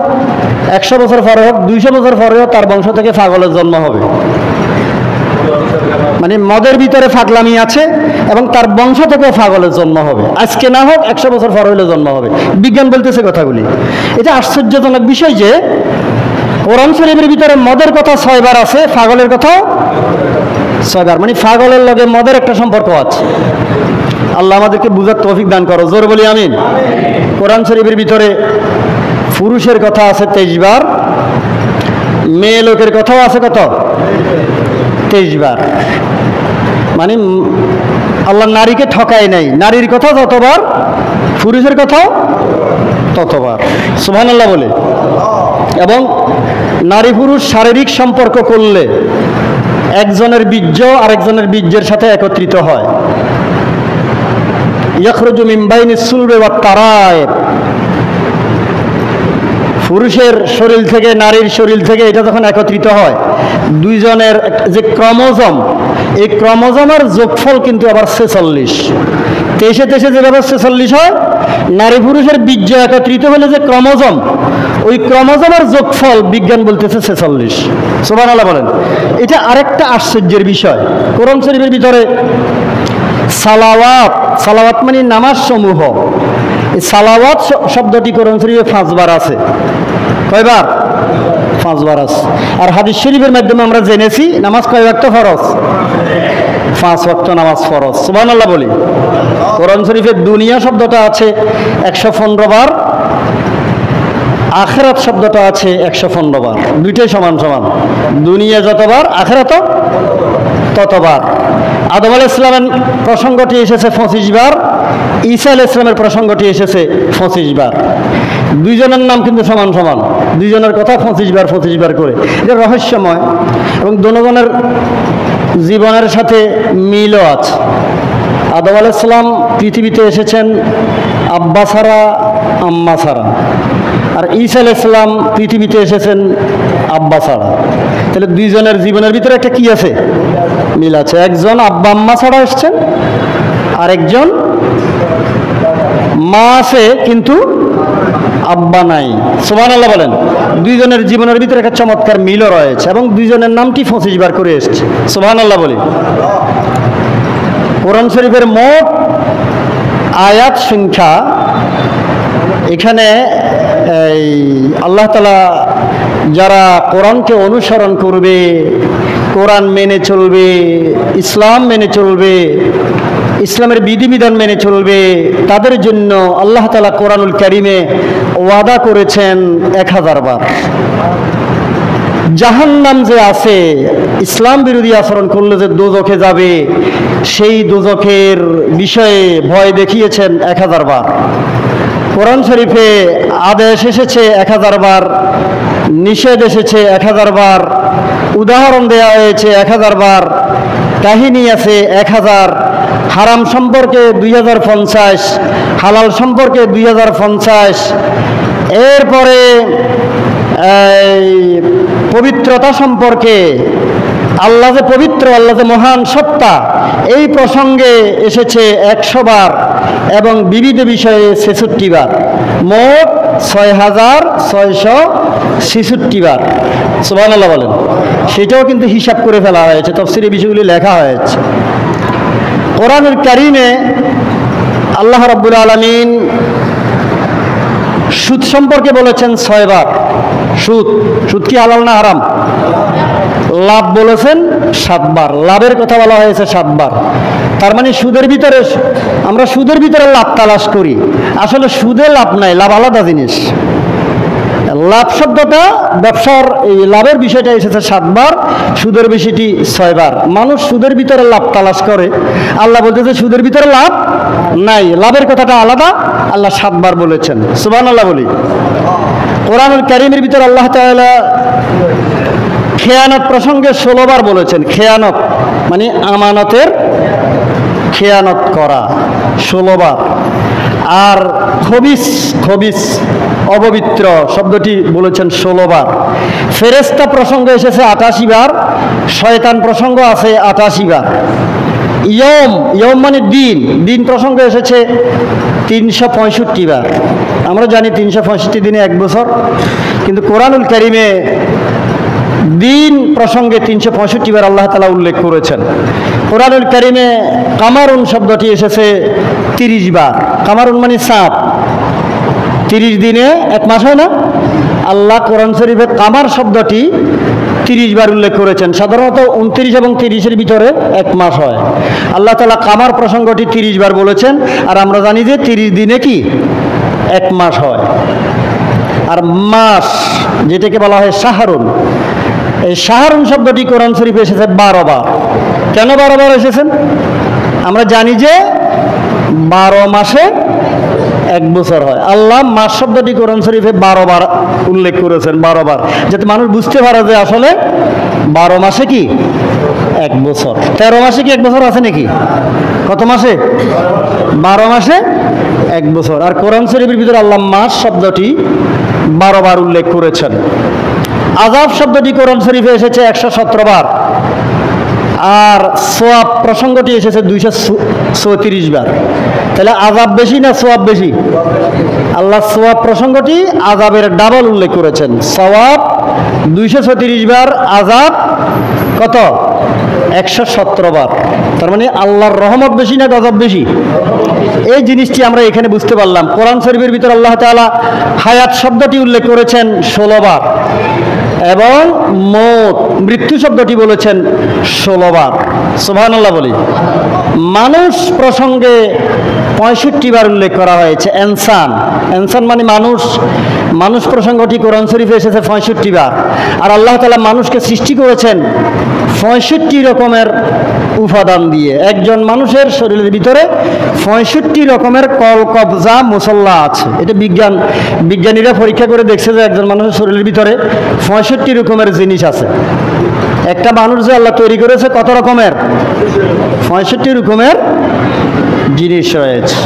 100 বছর পরে হোক 200 বছর পরেও তার বংশ থেকে পাগলের জন্ম হবে। মানে মদের ভিতরে পাগলামি আছে এবং তার বংশ থেকে পাগলের জন্ম হবে। আজকে না হোক 100 বছর পর হইলে জন্ম হবে। বিজ্ঞান বলতেছে কথাগুলি। এটা আশ্চর্যজনক বিষয় যে কোরআন শরীফের ভিতরে মদের কথা 6 বার আছে, পাগলের কথাও 6 বার। মানে পাগলের লগে মদের একটা সম্পর্ক আছে। আল্লাহ আমাদেরকে বুঝার তৌফিক দান করো, জোর বলি আমিন। কোরআন শরীফের ভিতরে পুরুষের কথা আছে 23 বার, মেয়ে লোকের কথাও আছে কত? 23 বার। মানে আল্লাহ নারীকে ঠকায় নাই, নারীর কথা যতবার পুরুষের কথাও ততবার, সুবহানাল্লাহ বলে। এবং নারী পুরুষ শারীরিক সম্পর্ক করলে একজনের বীর্য আরেকজনের বীর্যের সাথে একত্রিত হয়। ইয়াখরুজু মিন বাইনিস সুলবি ওয়াত তারায়েব, পুরুষের শরীর থেকে নারীর শরীর থেকে এটা যখন একত্রিত হয়, দুইজনের যে ক্রোমোজোম, এই ক্রোমোজোমের যোগফল কিন্তু আবার 46। 23 যেভাবে 46 হয়, নারী পুরুষের বীর্য একত্রিত হলে যে ক্রোমোজোম, ওই ক্রোমোজোমের যোগফল বিজ্ঞান বলতেছে 46। সুবহানাল্লাহ বলেন। এটা আরেকটা আশ্চর্যের বিষয়। কোরআন শরীফের ভিতরে সালাওয়াত, সালাওয়াত মানে নামাজ সমূহ, এই সালাওয়াত শব্দটি কোরআন শরীফে 5 বার আছে। কয়বার? 5 বার আছে। আর হাদিস শরীফের মাধ্যমে আমরা জেনেছি নামাজ কয় ওয়াক্ত ফরজ? 5 ওয়াক্ত নামাজ ফরজ। সুবহানাল্লাহ বলি। কোরআন শরীফে দুনিয়া শব্দটা আছে 115 বার, আখিরাত শব্দটা আছে 115 বার। দুইটাই সমান সমান। দুনিয়া যতবার, আখিরাতও ততবার। আদম আলাইহিস সালামের প্রসঙ্গটি এসেছে 25 বার, ঈসা আলাইহিস সালামের প্রসঙ্গটি এসেছে 25 বার। দুইজনের নাম কিন্তু সমান সমান, দুইজনের কথা 25 বার 25 বার করে। এটা রহস্যময় এবং দুজনের জীবনের সাথে মিলও আছে। আদম আলাইহিস সালাম পৃথিবীতে এসেছেন আব্বা ছাড়া আম্মা ছাড়া, আর ঈসা আলাইহিস সালাম পৃথিবীতে এসেছেন আব্বা ছাড়া। তাহলে দুইজনের জীবনের ভিতরে একটা কি আছে? মিল আছে। একজন আব্বা আম্মা ছাড়া এসেছেন, আরেকজন মা আছে কিন্তু আব্বা নাই। সুবহানাল্লাহ বলেন। দুইজনের জীবনের ভিতরে একটা চমৎকার মিলও রয়েছে এবং দুইজনের নামটি 25 বার করে এসেছে। সুবহানাল্লাহ বলি। কোরআন শরীফের মোট আয়াত সংখ্যা, এখানে এই আল্লাহ তাআলা যারা কোরআনকে অনুসরণ করবে, কোরআন মেনে চলবে, ইসলাম মেনে চলবে, ইসলামের বিধিবিধান মেনে চলবে, তাদের জন্য আল্লাহ তাআলা কোরআনুল কারীমে ওয়াদা করেছেন 1000 বার। জাহান্নাম যে আছে, ইসলাম বিরোধী আচরণ করলে যে দোজখে যাবে, সেই দোজখের বিষয়ে ভয় দেখিয়েছেন 1000 বার। কোরআন শরীফে আদেশ এসেছে 1000 বার, নিষেধ এসেছে 1000 বার, উদাহরণ দেওয়া হয়েছে 1000 বার, কাহিনী আছে 1000, হারাম সম্পর্কে 2050, হালাল সম্পর্কে 2050, এরপরে পবিত্রতা সম্পর্কে, আল্লাহ যে পবিত্র, আল্লাহ যে মহান সত্তা, এই প্রসঙ্গে এসেছে 100 বার এবং বিবিধ বিষয়ে 66 বার। মোট 6666 বার। সুবহানাল্লাহ বলেন। সেটাও কিন্তু হিসাব করে ফেলা হয়েছে, তাফসীরে বিষয়গুলি লেখা হয়েছে। কোরআনুল কারীমে আল্লাহ রাব্বুল আলামিন সুদ সম্পর্কে বলেছেন 6 বার। সুদ, সুদ কি হালাল না হারাম? লাভ বলেছেন 7 বার, লাভের কথা বলা হয়েছে 7 বার। তার মানে সুদের ভিতরে, আমরা সুদের ভিতরে লাভ তালাশ করি, আসলে সুদে লাভ নাই, লাভ আলাদা জিনিস। লাভ শব্দটা, ব্যবসার এই লাভের বিষয়টা এসেছে 7 বার, সুদের বিষয়টি 6 বার। মানুষ সুদের ভিতরে লাভ তালাশ করে, আল্লাহ বলতেছে সুদের ভিতরে লাভ নাই, লাভের কথাটা আলাদা, আল্লাহ 7 বার বলেছেন। সুবহানাল্লাহ বলি। কোরআনুল কারীমের ভিতরে আল্লাহ তাআলা খেয়ানত প্রসঙ্গে 16 বার বলেছেন। খেয়ানত মানে আমানতের খেয়ানত করা 16 বার। আর খবিস, খবিস অপবিত্র শব্দটি বলেছেন 16 বার। ফেরেশতা প্রসঙ্গ এসেছে 88 বার, শয়তান প্রসঙ্গ আছে 88 বার। ইয়ম, ইয়ম মানে দিন, দিন প্রসঙ্গ এসেছে 365 বার। আমরা জানি 365 দিনে 1 বছর, কিন্তু কোরআনুল কারীমে দিন প্রসঙ্গে 365 বার আল্লাহ তাআলা উল্লেখ করেছেন। কোরআনুল কারীমে কামারুন শব্দটি এসেছে 30 বার। কামারুন মানে চাঁদ, 30 দিনে 1 মাস হয় না? আল্লাহ কোরআন শরীফে কামার শব্দটি 30 বার উল্লেখ করেছেন। সাধারণত 29 এবং 30-এর ভিতরে 1 মাস হয়। আল্লাহ তাআলা কামার প্রসঙ্গটি 30 বার বলেছেন, আর আমরা জানি যে 30 দিনে কি 1 মাস হয়। আর মাস যেটাকে বলা হয় শাহরুন, এই শাহরুন শব্দটি কোরআন শরীফে এসেছে 12 বার। কেন 12 বার এসেছেন? আমরা জানি যে 12 মাসে 1 বছর হয়। আল্লাহ মাস শব্দটি কোরআন শরীফে 12 বার উল্লেখ করেছেন, 12 বার, যাতে মানুষ বুঝতে পারে যে আসলে 12 মাসে কি 1 বছর। 13 মাসে কি 1 বছর আছে নাকি? কত মাসে? 12 মাসে 1 বছর। আর কোরআন শরীফের ভিতরে আল্লাহ মাস শব্দটি 12 বার উল্লেখ করেছেন। আযাব শব্দটি কোরআন শরীফে এসেছে 117 বার, আর সোয়াব প্রসঙ্গটি এসেছে 234 বার। তাহলে আযাব বেশি না সোয়াব বেশি? আল্লাহ সোয়াব প্রসঙ্গটি আযাবের ডাবল উল্লেখ করেছেন। সওয়াব 234 বার, আযাব কত? 117 বার। তার মানে আল্লাহর রহমত বেশি না গজব বেশি? এই জিনিসটি আমরা এখানে বুঝতে পারলাম। কোরআন শরীফের ভিতর আল্লাহ তাআলা হায়াত শব্দটি উল্লেখ করেছেন 16 বার, এবং মৌত, মৃত্যু শব্দটি বলেছেন 16 বার। সুবহানাল্লাহ বলি। মানুষ প্রসঙ্গে 65 বার উল্লেখ করা হয়েছে। ইনসান, ইনসান মানে মানুষ, মানুষ প্রসঙ্গটি কোরআন শরীফে এসেছে 65 বার। আর আল্লাহ তাআলা মানুষকে সৃষ্টি করেছেন 65 রকমের উপাদান দিয়ে। একজন মানুষের শরীরের ভিতরে 65 রকমের কল কবজা মুসল্লা আছে। এটা বিজ্ঞানীরা পরীক্ষা করে দেখছে যে একজন মানুষের শরীরের ভিতরে 65 রকমের জিনিস আছে। একটা মানুষ যে আল্লাহ তৈরি করেছে কত রকমের? 65 রকমের জিনিস রয়েছে,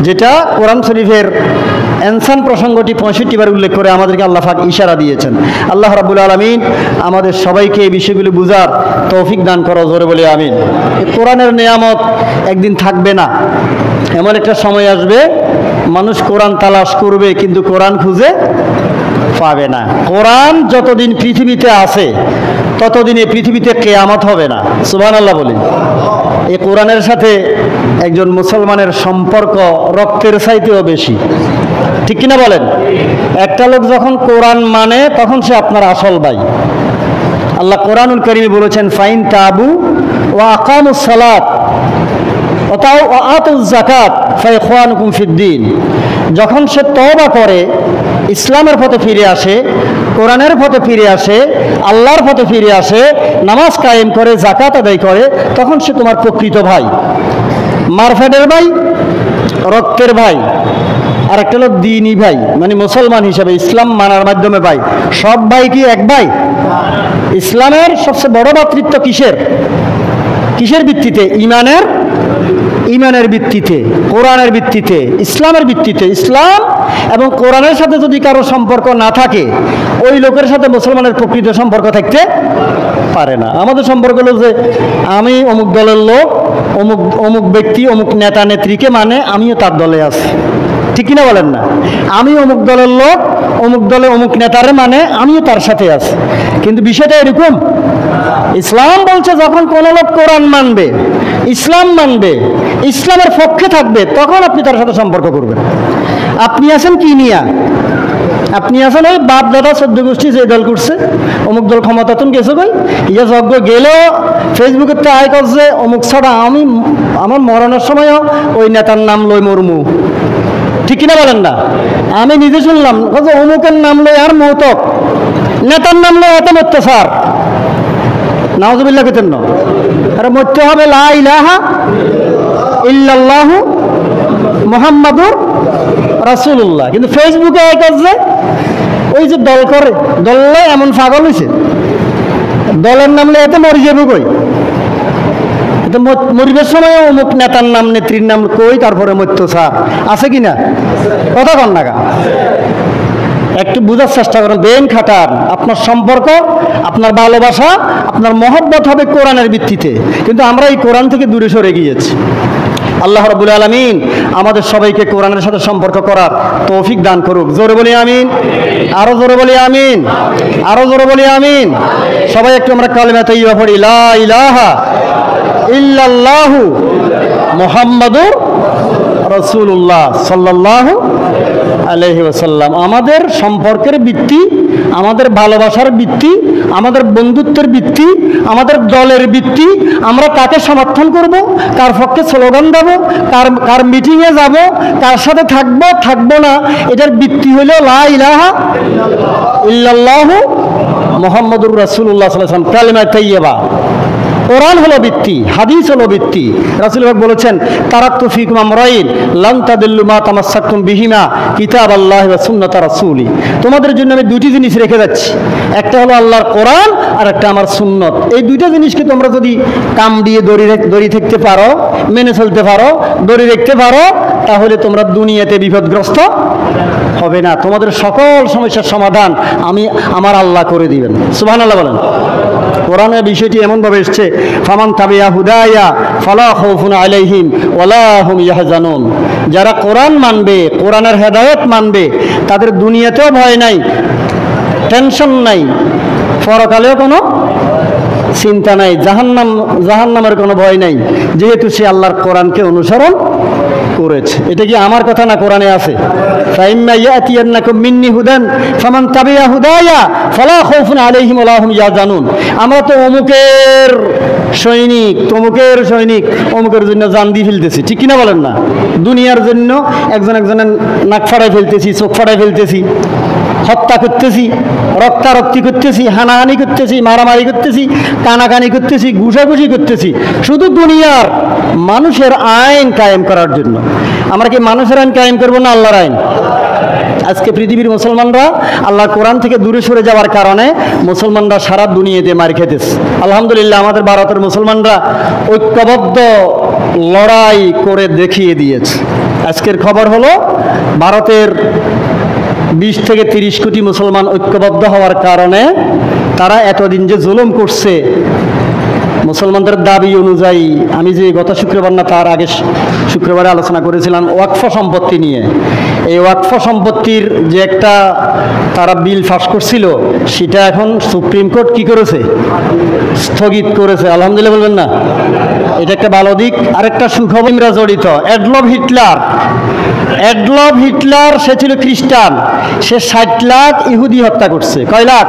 যেটা কোরআন শরীফের ইনসান প্রসঙ্গটি 65 বার উল্লেখ করে আমাদেরকে আল্লাহ পাক ইশারা দিয়েছেন। আল্লাহ রাব্বুল আলামিন আমাদের সবাইকে এই বিষয়গুলি বুঝার তৌফিক দান করো, জোরে বলি আমিন। এই কোরআনের নিয়ামত একদিন থাকবে না। এমন একটা সময় আসবে মানুষ কোরআন তালাশ করবে কিন্তু কোরআন খুঁজে পাবে না। কোরআন যতদিন পৃথিবীতে আছে ততদিন এই পৃথিবীতে কিয়ামত হবে না। সুবহানাল্লাহ বলি। এই কোরআনের সাথে একজন মুসলমানের সম্পর্ক রক্তের চাইতেও বেশি, ঠিক কিনা বলেন? একটা লোক যখন কোরআন মানে তখন সে আপনার আসল ভাই। আল্লাহ কোরআনুল কারীমে বলেছেন, ফাইন তাবু ওয়া আকামুস সালাত ওয়া আতুজ যাকাত ফাইখওয়ানুকুম ফিদ্দিন। যখন সে তওবা করে, ইসলামের পথে ফিরে আসে, কোরআনের পথে ফিরে আসে, আল্লাহর পথে ফিরে আসে, নামাজ কায়েম করে, যাকাত আদায় করে, তখন সে তোমার প্রকৃত ভাই। মারফেটের ভাই, রক্তের ভাই। আর একটা হলো দ্বীনি ভাই, মানে মুসলমান হিসাবে ইসলাম মানার মাধ্যমে ভাই। সব ভাই কি এক ভাই? ইসলামের সবচেয়ে বড় ভাতৃত্ব কিসের কিসের ভিত্তিতে? ইমানের ভিত্তিতে, কোরআনের ভিত্তিতে, ইসলামের ভিত্তিতে। ইসলাম এবং কোরআনের সাথে যদি কারো সম্পর্ক না থাকে, ওই লোকের সাথে মুসলমানের প্রকৃত সম্পর্ক থাকতে পারে না। আমাদের সম্পর্ক হলো যে আমি অমুক দলের লোক, অমুক ব্যক্তি অমুক নেতা নেত্রীকে মানে আমিও তার দলে আছি, ঠিক কিনা বলেন না? আমি অমুক দলের লোক, অমুক দলে অমুক নেতারে মানে আমিও তার সাথে আছি। কিন্তু বিষয়টা এরকম। ইসলাম বলছে যখন কোনো লোক কোরআন মানবে, ইসলাম মানবে, ইসলামের পক্ষে থাকবে, তখন আপনি তার সাথে সম্পর্ক করবেন। আপনি আছেন কি নিয়া? আপনি আছেন ওই বাপ দাদা 14 গোষ্ঠী যে দল করছে, অমুক দল ক্ষমতাতন গেছে কই, ইয়ে যজ্ঞ গেলেও ফেসবুকের তো আয় করছে অমুক ছাড়া আমি আমার মরণের সময়ও ওই নেতার নাম লই মরমু, ঠিক কিনা বলেন না? আমি নিজে শুনলাম অমুকের নাম লই আর মৌতক, নেতার নাম লই এত অত্যাচার, নাউযুবিল্লাহ কেতেন না। আর মরতে হবে লা ইলাহা ইল্লাল্লাহু মুহাম্মাদুর রাসূলুল্লাহ। কিন্তু ফেসবুকে আয় করছে ওই যে দল করে, দলে এমন পাগল হয়েছে, দলের নাম লই এত মরি যাবো কই। তো মরিবের সময় অমুক নেতার নাম নেত্রীর নাম কই তারপরে মরতো স্যার আছে কি না? কথা কন না। একটু বোঝার চেষ্টা করেন, ব্রেন খাটান। আপনার সম্পর্ক, আপনার ভালোবাসা, আপনার মহব্বত হবে কোরআনের ভিত্তিতে, কিন্তু আমরা এই কোরআন থেকে দূরে সরে গিয়েছি। আল্লাহ রাব্বুল আলামিন আমাদের সবাইকে কোরআনের সাথে সম্পর্ক করার তৌফিক দান করুক। জোরে বলি আমিন, আরো জোরে বলি আমিন, আরো জোরে বলি আমিন। সবাই একটু আমরা কালিমা তাইয়্যিবা পড়ি, লা ইলাহা ইল্লাল্লাহু মুহাম্মাদুর রাসূলুল্লাহ সাল্লাল্লাহু আলাইহি ওয়াসাল্লাম। আমাদের সম্পর্কের ভিত্তি, আমাদের ভালোবাসার ভিত্তি, আমাদের বন্ধুত্বের ভিত্তি, আমাদের দলের ভিত্তি, আমরা কাকে সমর্থন করব, কার পক্ষে স্লোগান দেব, কার মিটিংয়ে যাব, কার সাথে থাকবো থাকবো না, এটার ভিত্তি হলো লা ইলাহা ইল্লাল্লাহু মুহাম্মাদুর রাসূলুল্লাহ সাল্লাল্লাহু আলাইহি ওয়াসাল্লাম, কালিমা তাইয়্যিবা। কোরআন হলো ভিত্তি, হাদিস হলো ভিত্তি। রাসূল পাক বলেছেন, তারাকতু ফিকুম আমরাইন লান তাদিল্লু মা তামাসসাকতুম বিহিমা কিতাবাল্লাহি ওয়া সুন্নাতা রাসূলি। তোমাদের জন্য আমি দুটি জিনিস রেখে যাচ্ছি, একটা হলো আল্লাহর কোরআন আর একটা আমার সুন্নত। এই দুইটা জিনিসকে তোমরা যদি কাম দিয়ে দড়ি থাকতে পারো, মেনে চলতে পারো, দড়ি রাখতে পারো, তাহলে তোমরা দুনিয়াতে বিপদগ্রস্ত হবে না। তোমাদের সকল সমস্যার সমাধান আমার আল্লাহ করে দিবেন। সুবহানাল্লাহ বলেন। কোরআনের বিষয়টি এমনভাবে এসছে, ফামান তাবিয়া হুদায়া ফালা খাউফুন আলাইহিম ওয়ালা হুম ইয়াহজানুন। যারা কোরআন মানবে, কোরআনের হেদায়েত মানবে, তাদের দুনিয়াতেও ভয় নাই, টেনশন নাই, পরকালেও কোনো চিন্তা নাই, জাহান্নামের কোনো ভয় নাই, যেহেতু সে আল্লাহর কোরআনকে অনুসরণ করেছে। এটা কি আমার কথা না? কোরআনে আছে, ফাইম্মা ইয়াতিয়ান্নাকুম মিন্নি হুদান ফামান তাবিয়া হুদায়া ফালা খাউফুন আলাইহিম ওয়ালা হুম ইয়াহজানুন। আমরা তো অমুকের সৈনিক, তমুকের সৈনিক, অমুকের জন্য জান দিয়ে ফেলতেছি, ঠিক কিনা বলেন না? দুনিয়ার জন্য একজনের নাক ফাড়াই ফেলতেছি, চোখ ফাড়াই ফেলতেছি, হত্যা করতেছি, রক্তারক্তি করতেছি, হানাহানি করতেছি, মারামারি করতেছি, কানাকানি করতেছি, ঘুষাঘুষি করতেছি, শুধু দুনিয়ার মানুষের আইন কায়েম করার জন্য। আমরা কি মানুষের আইন কায়েম করবো না আল্লাহর আইন? আজকে পৃথিবীর মুসলমানরা আল্লাহর কোরআন থেকে দূরে সরে যাওয়ার কারণে মুসলমানরা সারা দুনিয়াতে মার খেতেছে। আলহামদুলিল্লাহ, আমাদের ভারতের মুসলমানরা ঐক্যবদ্ধ লড়াই করে দেখিয়ে দিয়েছে। আজকের খবর হলো, ভারতের 20 থেকে 30 কোটি মুসলমান ঐক্যবদ্ধ হওয়ার কারণে তারা এতদিন যে জুলুম করছে, মুসলমানদের দাবি অনুযায়ী, আমি যে গত শুক্রবার না তার আগে শুক্রবারে আলোচনা করেছিলাম ওয়াকফ সম্পত্তি নিয়ে, এই ওয়াকফ সম্পত্তির যে একটা তারা বিল পাস করছিল, সেটা এখন সুপ্রিম কোর্ট কি করেছে? স্থগিত করেছে। আলহামদুলিল্লাহ বলবেন না? এটা একটা ভালো দিক। আরেকটা সুখবর জড়িত, অ্যাডলফ হিটলার, সে ছিল খ্রিস্টান, সে 60 লাখ ইহুদি হত্যা করছে। কয় লাখ?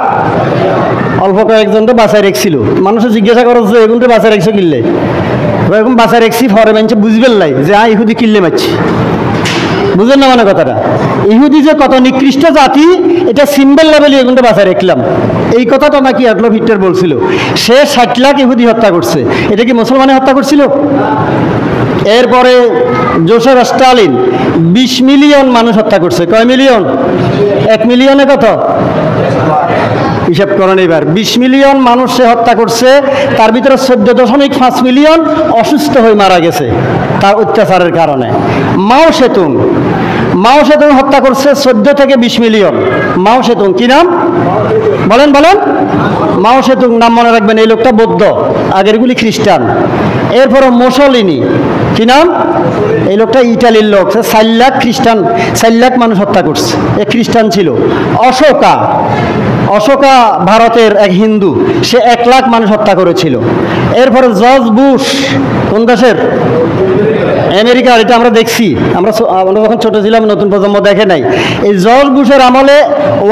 অল্প কয়েকজনকে বাঁচায় রেখছিল। মানুষে জিজ্ঞাসা করো যে এগুলো বাঁচায় রেখছো কিনলে, এরকম বাঁচায় রেখছি, ফরে মানছে বুঝবেন লাই যে ইহুদি কিনলে মারছি। বুঝলেন না মানে কথাটা? ইহুদি যে কত নিকৃষ্ট জাতি, এটা সিম্বল লেভেলে এগুলো বাঁচায় রাখলাম, এই কথাটা নাকি অ্যাডলফ হিটলার বলছিল। সে 60 লাখ ইহুদি হত্যা করছে। এটা কি মুসলমানে হত্যা করছিল? এরপরে জোসেফ স্টালিন 20 মিলিয়ন মানুষ হত্যা করছে। কয় মিলিয়ন? 1 মিলিয়নে কত হিসাব করেন এবার। 20 মিলিয়ন মানুষ সে হত্যা করছে, তার ভিতরে 14.5 মিলিয়ন অসুস্থ হয়ে মারা গেছে তার অত্যাচারের কারণে। মাও সেতুং হত্যা করছে 14 থেকে 20 মিলিয়ন। মাও সেতুং কি নাম? বলেন। মাও সেতুং নাম মনে রাখবেন, এই লোকটা বৌদ্ধ, আগেরগুলি খ্রিস্টান। এরপরে মুসলিনি কি নাম? এই লোকটা ইটালির লোক, 4 লাখ খ্রিস্টান, 4 লাখ মানুষ হত্যা করছে, এ খ্রিস্টান ছিল। অশোকা ভারতের এক হিন্দু, সে 1 লাখ মানুষ হত্যা করেছিল। এরপরে জর্জ বুশ, কোন দেশের? আমেরিকার। এটা আমরা দেখছি, আমরা যখন ছোট ছিলাম, নতুন প্রজন্ম দেখে নাই। এই জর্জ বুশের আমলে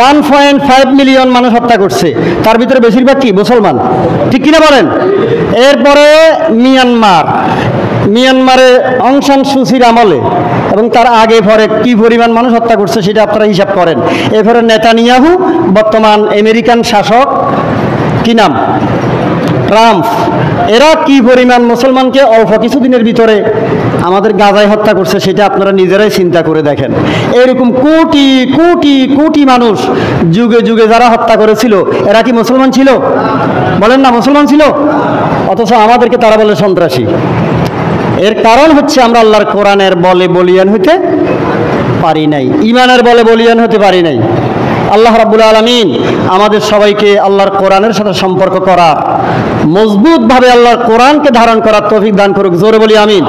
1.5 মিলিয়ন মানুষ হত্যা করছে, তার ভিতরে বেশিরভাগ কি? মুসলমান, ঠিক কিনা বলেন? এরপরে মিয়ানমারে অং সান সুচির আমলে এবং তার আগে পরে কি পরিমাণ মানুষ হত্যা করছে সেটা আপনারা হিসাব করেন। এরপরে নেতানিয়াহু, বর্তমান আমেরিকান শাসক, কি নাম? ট্রাম্প। এরা কি পরিমাণ মুসলমানকে অল্প কিছুদিনের ভিতরে আমাদের গাজায় হত্যা করছে সেটা আপনারা নিজেরাই চিন্তা করে দেখেন। এরকম কোটি কোটি কোটি মানুষ যুগে যুগে যারা হত্যা করেছিল, এরা কি মুসলমান ছিল? বলেন না, মুসলমান ছিল? অথচ আমাদেরকে তারা বলে সন্ত্রাসী। এর কারণ হচ্ছে আমরা আল্লাহর কোরআনের বলে বলিয়ান হতে পারি নাই, ঈমানের বলে বলিয়ান হতে পারি নাই। আল্লাহ রাব্বুল আলামিন আমাদের সবাইকে আল্লাহর কোরআনের সাথে সম্পর্ক করার, মজবুতভাবে আল্লাহর কোরআনকে ধারণ করার তৌফিক দান করুক। জোরে বলি আমিন।